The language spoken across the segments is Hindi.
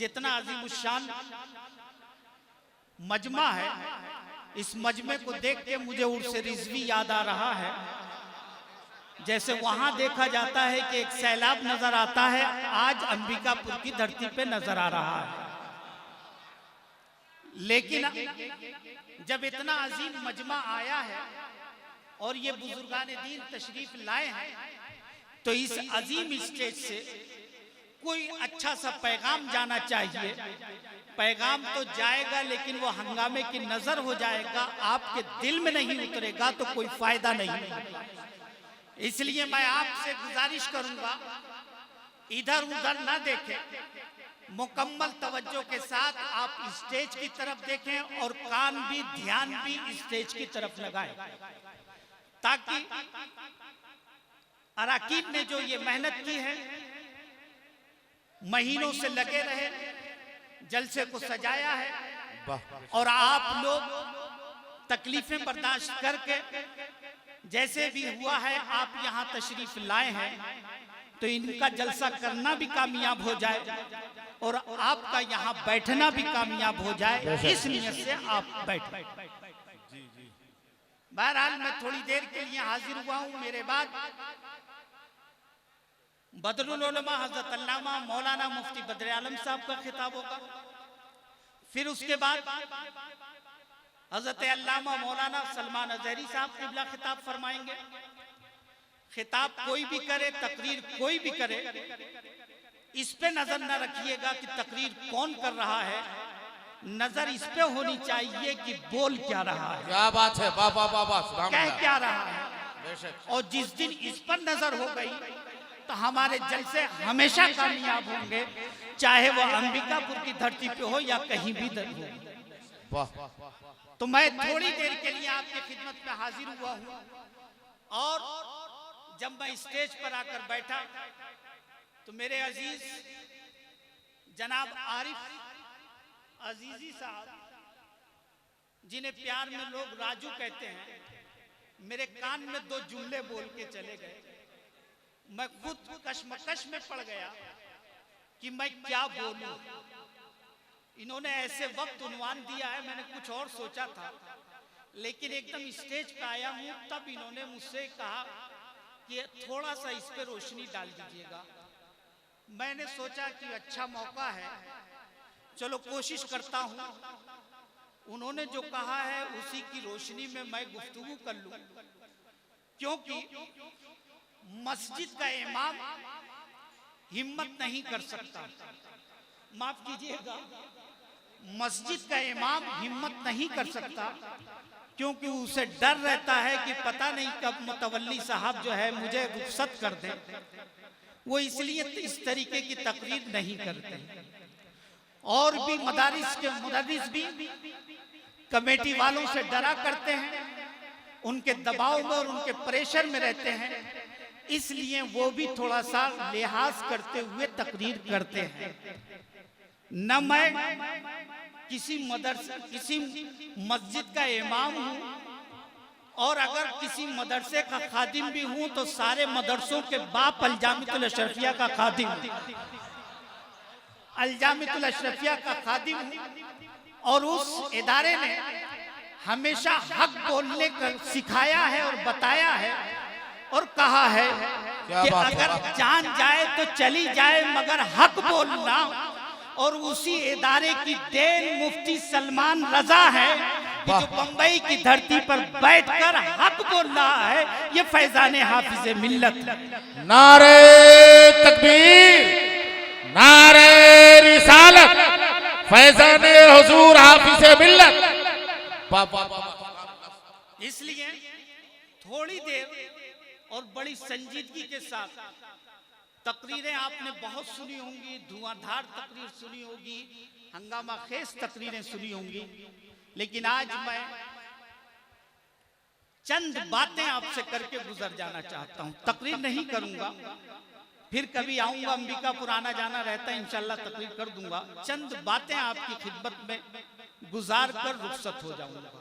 जितना अजीमुशान मजमा है, इस मजमे को देख के मुझे उर्स रिजवी याद आ रहा है। जैसे वहां देखा जाता है कि एक सैलाब नजर आता है, आज अंबिकापुर की धरती पे नजर आ रहा है। लेकिन जब इतना अजीम मजमा आया है और ये बुजुर्गान दीन तशरीफ लाए हैं, तो इस अजीम स्टेज से कोई अच्छा सा पैगाम जाना चाहिए। पैगाम तो जाएगा लेकिन वो हंगामे की नजर हो जाएगा, आपके दिल में नहीं उतरेगा तो कोई फायदा नहीं। इसलिए मैं आपसे गुजारिश करूंगा, इधर उधर ना देखें, मुकम्मल तवज्जो के साथ आप स्टेज की तरफ देखें और कान भी ध्यान भी स्टेज की तरफ लगाएं, ताकि अराकीब ने जो ये मेहनत की है, महीनों से लगे रहे, जलसे को सजाया है और आप लोग तकलीफें बर्दाश्त करके जैसे भी हुआ है आप यहाँ तशरीफ लाए हैं, तो इनका जलसा करना भी कामयाब हो जाए और आपका यहाँ बैठना भी कामयाब हो जाए, इस नियत से आप बैठे। बहरहाल मैं थोड़ी देर के लिए हाजिर हुआ हूँ। मेरे बाद बदरुल उलमा हजरत अल्लामा मौलाना मुफ्ती बद्र आलम साहब का खिताब होगा। फिर उसके बाद हजरत अल्लामा मौलाना सलमान अजहरी साहब क़िबला खिताब फरमाएंगे। खिताब कोई भी करे, तकरीर कोई भी करे, इस पे नजर न रखिएगा कि तकरीर कौन कर रहा है, नजर इस पे होनी चाहिए कि बोल क्या रहा है। क्या बात है, वाह वाह वाह वाह, कह क्या रहा है। और जिस दिन इस पर नजर हो गई तो हमारे जलसे हमेशा कामयाब होंगे, चाहे वो अंबिकापुर की धरती पे हो या कहीं भी हो। तो मैं थोड़ी देर के लिए आपकी खिदमत में हाजिर हुआ हूँ और जब मैं स्टेज पर आकर बैठा तो मेरे अजीज जनाब आरिफ अजीजी साहब, जिन्हें प्यार में लोग राजू कहते हैं, मेरे कान में दो जुमले बोल के चले गए। मैं खुद कश्मकश में पड़ गया कि मैं क्या बोलूं। इन्होंने ऐसे वक्त उन्वान दिया है, मैंने कुछ और सोचा था, लेकिन एकदम स्टेज पे आया हूं तब इन्होंने मुझसे कहा कि थोड़ा सा इस पे रोशनी डाल दीजिएगा। मैंने सोचा कि अच्छा मौका है, चलो कोशिश करता हूं। उन्होंने जो कहा है उसी की रोशनी में मैं गुफ्तगू कर लूं, क्योंकि मस्जिद का इमाम हिम्मत नहीं कर सकता, माफ कीजिएगा, मस्जिद का इमाम हिम्मत नहीं कर सकता, क्योंकि उसे डर रहता है कि पता नहीं कब मुतवल्ली साहब जो है मुझे रुखसत कर दे। वो इसलिए इस तरीके की तकरीर नहीं करते। और भी मदारिस के मुदर्रिस भी कमेटी वालों से डरा करते हैं, उनके दबाव में और उनके प्रेशर में रहते हैं, इसलिए वो भी थोड़ा सा लिहाज करते हुए तकरीर करते हैं। न मैं किसी मस्जिद का इमाम हूँ, और अगर किसी मदरसे का खादिम भी हूँ तो सारे मदरसों के बाप अल-जामिअतुल अशरफिया का खादिम हूँ, अल-जामिअतुल अशरफिया का खादिम हूँ। और उस इदारे ने हमेशा हक बोलने का सिखाया है और बताया है और कहा है कि अगर जान जाए तो चली जाए मगर हक बोलना। और उसी इदारे की देन मुफ्ती सलमान रजा है कि जो बंबई की धरती पर बैठकर हक बोल रहा है, ये फैजान हाफिज मिल्लत। नारे तकबीर, नारे रिसालत, फैजान हुजूर हाफिज मिल्लत। इसलिए थोड़ी देर और बड़ी संजीदगी के साथ तकरीरें आपने बहुत सुनी होंगी, धुआंधार तकरीर सुनी होगी, हंगामा खेज तकरीरें सुनी होंगी, लेकिन आज मैं चंद बातें आपसे करके गुजर जाना चाहता हूं। तकरीर नहीं करूंगा, फिर कभी आऊंगा, अंबिकापुर आना जाना रहता है, इंशाल्लाह तकरीर कर दूंगा। चंद बातें आपकी खिदमत में गुजार कर रुखसत हो जाऊंगा।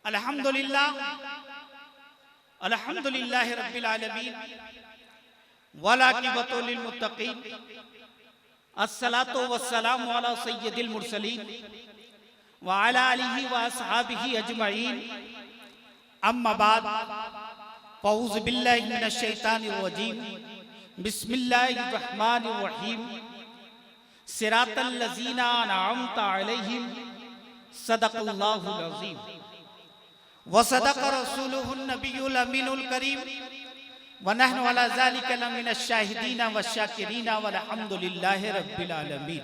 अल्हम्दुलिल्लाह अल्हम्दुलिल्लाहि रब्बिल आलमीन वलाकिबतु लिल मुत्तकीन अस्सलातु वस्सलामु अला सय्यिदिल मुरसलीन व अला आलिहि व अस्हाबिहि अजमईन अम्मा बाद फ़ऊज़ु बिल्लाहि मिनश शैतानिर रजीम बिस्मिल्लाहिर रहमानिर रहीम सिरातल लज़ीना अनअमता अलैहिम सदक़ल्लाहुल अज़ीम व सदक़ रसूलुहुन नबियुल अमीनुल करीम व नहनु अला ज़ालिका लमिनश शाहिदीन व शाकिरीन वल्हम्दुलिल्लाहि रब्बिल आलमीन।